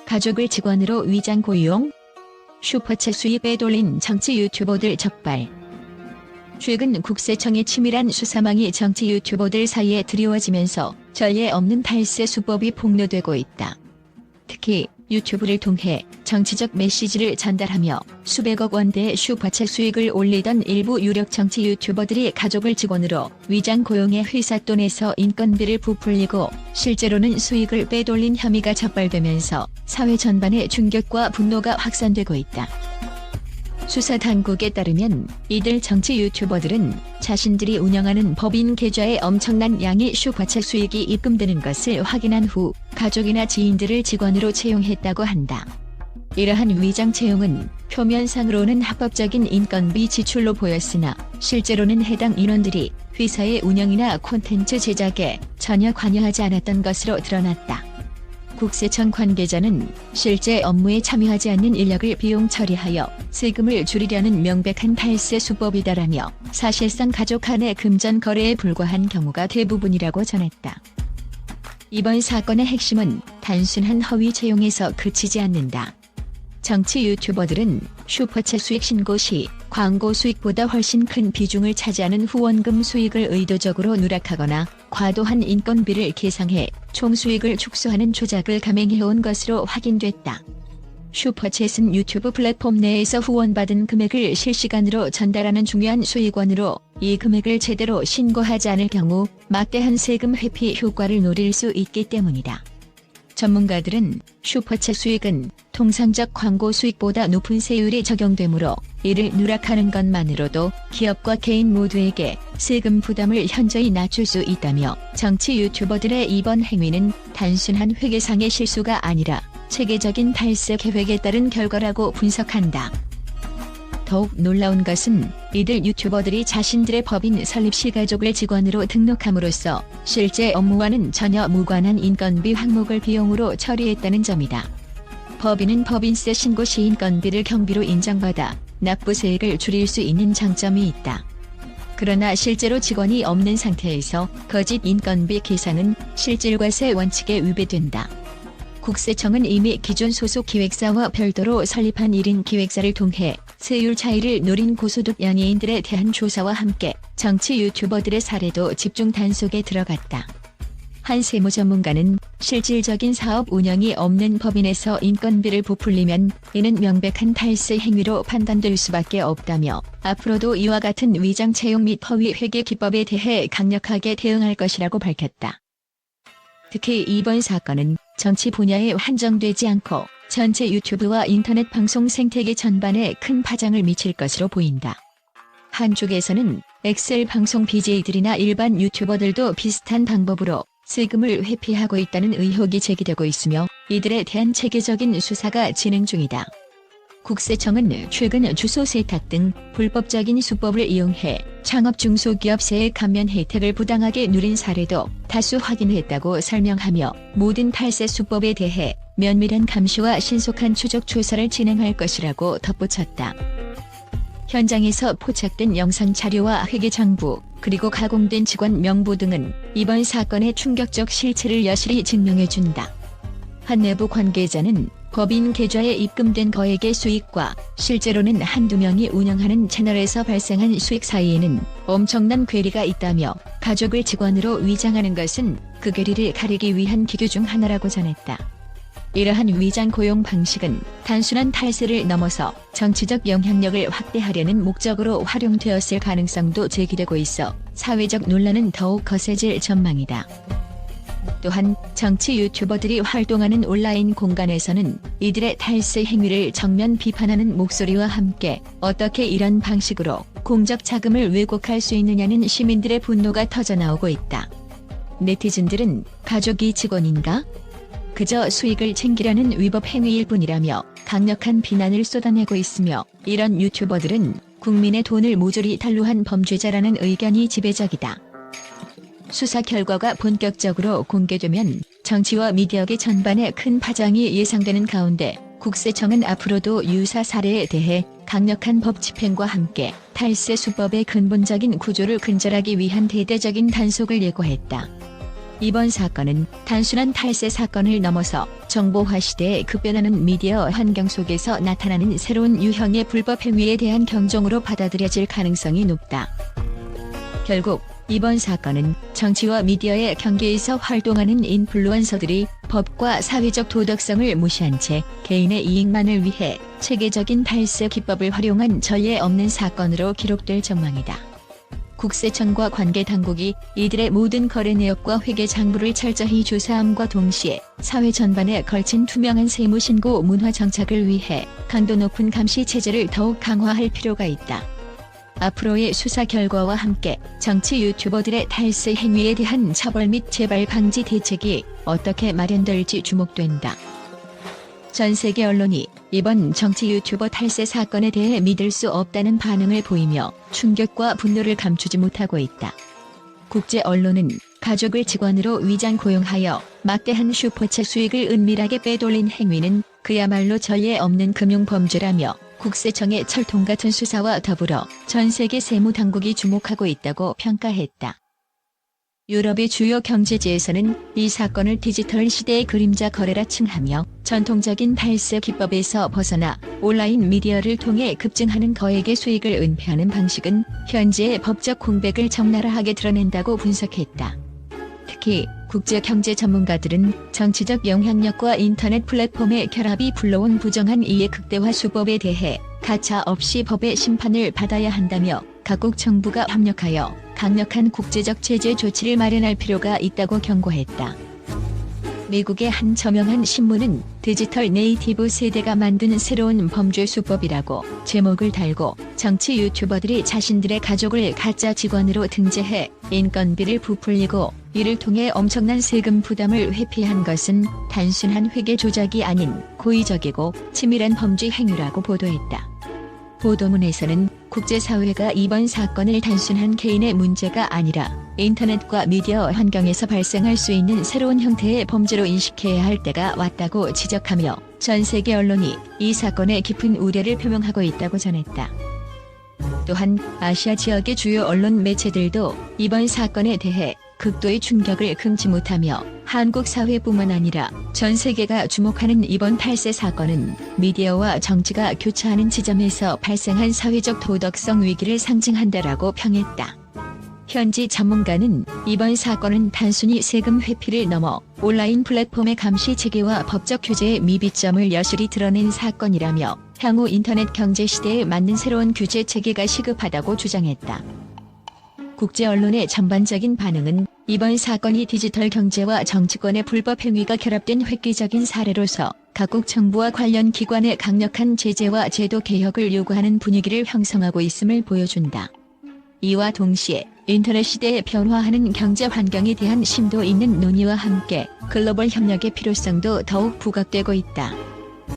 가족을 직원으로 위장 고용? 슈퍼챗 수입 빼돌린 정치 유튜버들 적발. 최근 국세청의 치밀한 수사망이 정치 유튜버들 사이에 드리워지면서 전례 없는 탈세 수법이 폭로되고 있다. 특히 유튜브를 통해 정치적 메시지를 전달하며 수백억 원대의 슈퍼챗 수익을 올리던 일부 유력 정치 유튜버들이 가족을 직원으로 위장 고용해 회사 돈에서 인건비를 부풀리고 실제로는 수익을 빼돌린 혐의가 적발되면서 사회 전반에 충격과 분노가 확산되고 있다. 수사 당국에 따르면 이들 정치 유튜버들은 자신들이 운영하는 법인 계좌에 엄청난 양의 슈퍼챗 수익이 입금되는 것을 확인한 후 가족이나 지인들을 직원으로 채용했다고 한다. 이러한 위장 채용은 표면상으로는 합법적인 인건비 지출로 보였으나 실제로는 해당 인원들이 회사의 운영이나 콘텐츠 제작에 전혀 관여하지 않았던 것으로 드러났다. 국세청 관계자는 실제 업무에 참여하지 않는 인력을 비용 처리하여 세금을 줄이려는 명백한 탈세 수법이다라며 사실상 가족 간의 금전 거래에 불과한 경우가 대부분이라고 전했다. 이번 사건의 핵심은 단순한 허위 채용에서 그치지 않는다. 정치 유튜버들은 슈퍼챗 수익 신고 시 광고 수익보다 훨씬 큰 비중을 차지하는 후원금 수익을 의도적으로 누락하거나 과도한 인건비를 계상해 총 수익을 축소하는 조작을 감행해온 것으로 확인됐다. 슈퍼챗은 유튜브 플랫폼 내에서 후원받은 금액을 실시간으로 전달하는 중요한 수익원으로 이 금액을 제대로 신고하지 않을 경우 막대한 세금 회피 효과를 노릴 수 있기 때문이다. 전문가들은 슈퍼챗 수익은 통상적 광고 수익보다 높은 세율이 적용되므로 이를 누락하는 것만으로도 기업과 개인 모두에게 세금 부담을 현저히 낮출 수 있다며 정치 유튜버들의 이번 행위는 단순한 회계상의 실수가 아니라 체계적인 탈세 계획에 따른 결과라고 분석한다. 더욱 놀라운 것은 이들 유튜버들이 자신들의 법인 설립 시 가족을 직원으로 등록함으로써 실제 업무와는 전혀 무관한 인건비 항목을 비용으로 처리했다는 점이다. 법인은 법인세 신고 시 인건비를 경비로 인정받아 납부세액을 줄일 수 있는 장점이 있다. 그러나 실제로 직원이 없는 상태에서 거짓 인건비 계산은 실질과세 원칙에 위배된다. 국세청은 이미 기존 소속 기획사와 별도로 설립한 1인 기획사를 통해 세율 차이를 노린 고소득 연예인들에 대한 조사와 함께 정치 유튜버들의 사례도 집중 단속에 들어갔다. 한 세무 전문가는 실질적인 사업 운영이 없는 법인에서 인건비를 부풀리면 이는 명백한 탈세 행위로 판단될 수밖에 없다며 앞으로도 이와 같은 위장 채용 및 허위 회계 기법에 대해 강력하게 대응할 것이라고 밝혔다. 특히 이번 사건은 정치 분야에 한정되지 않고 전체 유튜브와 인터넷 방송 생태계 전반에 큰 파장을 미칠 것으로 보인다. 한쪽에서는 엑셀 방송 BJ들이나 일반 유튜버들도 비슷한 방법으로 세금을 회피하고 있다는 의혹이 제기되고 있으며 이들에 대한 체계적인 수사가 진행 중이다. 국세청은 최근 주소 세탁 등 불법적인 수법을 이용해 창업 중소기업 세액 감면 혜택을 부당하게 누린 사례도 다수 확인했다고 설명하며 모든 탈세 수법에 대해 면밀한 감시와 신속한 추적 조사를 진행할 것이라고 덧붙였다. 현장에서 포착된 영상 자료와 회계 장부, 그리고 가공된 직원 명부 등은 이번 사건의 충격적 실체를 여실히 증명해준다. 한 내부 관계자는 법인 계좌에 입금된 거액의 수익과 실제로는 한두 명이 운영하는 채널에서 발생한 수익 사이에는 엄청난 괴리가 있다며 가족을 직원으로 위장하는 것은 그 괴리를 가리기 위한 기교 중 하나라고 전했다. 이러한 위장 고용 방식은 단순한 탈세를 넘어서 정치적 영향력을 확대하려는 목적으로 활용되었을 가능성도 제기되고 있어 사회적 논란은 더욱 거세질 전망이다. 또한 정치 유튜버들이 활동하는 온라인 공간에서는 이들의 탈세 행위를 정면 비판하는 목소리와 함께 어떻게 이런 방식으로 공적 자금을 왜곡할 수 있느냐는 시민들의 분노가 터져나오고 있다. 네티즌들은 가족이 직원인가? 그저 수익을 챙기려는 위법 행위일 뿐이라며 강력한 비난을 쏟아내고 있으며 이런 유튜버들은 국민의 돈을 모조리 탈루한 범죄자라는 의견이 지배적이다. 수사 결과가 본격적으로 공개되면 정치와 미디어계 전반에 큰 파장이 예상되는 가운데 국세청은 앞으로도 유사 사례에 대해 강력한 법 집행과 함께 탈세 수법의 근본적인 구조를 근절하기 위한 대대적인 단속을 예고했다. 이번 사건은 단순한 탈세 사건을 넘어서 정보화 시대에 급변하는 미디어 환경 속에서 나타나는 새로운 유형의 불법 행위에 대한 경종으로 받아들여질 가능성이 높다. 결국 이번 사건은 정치와 미디어의 경계에서 활동하는 인플루언서들이 법과 사회적 도덕성을 무시한 채 개인의 이익만을 위해 체계적인 탈세 기법을 활용한 전례 없는 사건으로 기록될 전망이다. 국세청과 관계당국이 이들의 모든 거래 내역과 회계 장부를 철저히 조사함과 동시에 사회 전반에 걸친 투명한 세무신고 문화 정착을 위해 강도 높은 감시 체제를 더욱 강화할 필요가 있다. 앞으로의 수사 결과와 함께 정치 유튜버들의 탈세 행위에 대한 처벌 및 재발 방지 대책이 어떻게 마련될지 주목된다. 전 세계 언론이 이번 정치 유튜버 탈세 사건에 대해 믿을 수 없다는 반응을 보이며 충격과 분노를 감추지 못하고 있다. 국제 언론은 가족을 직원으로 위장 고용하여 막대한 슈퍼챗 수익을 은밀하게 빼돌린 행위는 그야말로 전례 없는 금융범죄라며 국세청의 철통 같은 수사와 더불어 전 세계 세무당국이 주목하고 있다고 평가했다. 유럽의 주요 경제지에서는 이 사건을 디지털 시대의 그림자 거래라 칭하며 전통적인 탈세 기법에서 벗어나 온라인 미디어를 통해 급증하는 거액의 수익을 은폐하는 방식은 현재의 법적 공백을 적나라하게 드러낸다고 분석했다. 특히 국제 경제 전문가들은 정치적 영향력과 인터넷 플랫폼의 결합이 불러온 부정한 이해 극대화 수법에 대해 가차 없이 법의 심판을 받아야 한다며 각국 정부가 협력하여 강력한 국제적 제재 조치를 마련할 필요가 있다고 경고했다. 미국의 한 저명한 신문은 디지털 네이티브 세대가 만든 새로운 범죄 수법이라고 제목을 달고 정치 유튜버들이 자신들의 가족을 가짜 직원으로 등재해 인건비를 부풀리고 이를 통해 엄청난 세금 부담을 회피한 것은 단순한 회계 조작이 아닌 고의적이고 치밀한 범죄 행위라고 보도했다. 보도문에서는 국제사회가 이번 사건을 단순한 개인의 문제가 아니라 인터넷과 미디어 환경에서 발생할 수 있는 새로운 형태의 범죄로 인식해야 할 때가 왔다고 지적하며 전 세계 언론이 이 사건의 깊은 우려를 표명하고 있다고 전했다. 또한 아시아 지역의 주요 언론 매체들도 이번 사건에 대해 극도의 충격을 금치 못하며 한국 사회뿐만 아니라 전 세계가 주목하는 이번 탈세 사건은 미디어와 정치가 교차하는 지점에서 발생한 사회적 도덕성 위기를 상징한다라고 평했다. 현지 전문가는 이번 사건은 단순히 세금 회피를 넘어 온라인 플랫폼의 감시 체계와 법적 규제의 미비점을 여실히 드러낸 사건이라며 향후 인터넷 경제 시대에 맞는 새로운 규제 체계가 시급하다고 주장했다. 국제 언론의 전반적인 반응은 이번 사건이 디지털 경제와 정치권의 불법 행위가 결합된 획기적인 사례로서 각국 정부와 관련 기관의 강력한 제재와 제도 개혁을 요구하는 분위기를 형성하고 있음을 보여준다. 이와 동시에 인터넷 시대에 변화하는 경제 환경에 대한 심도 있는 논의와 함께 글로벌 협력의 필요성도 더욱 부각되고 있다.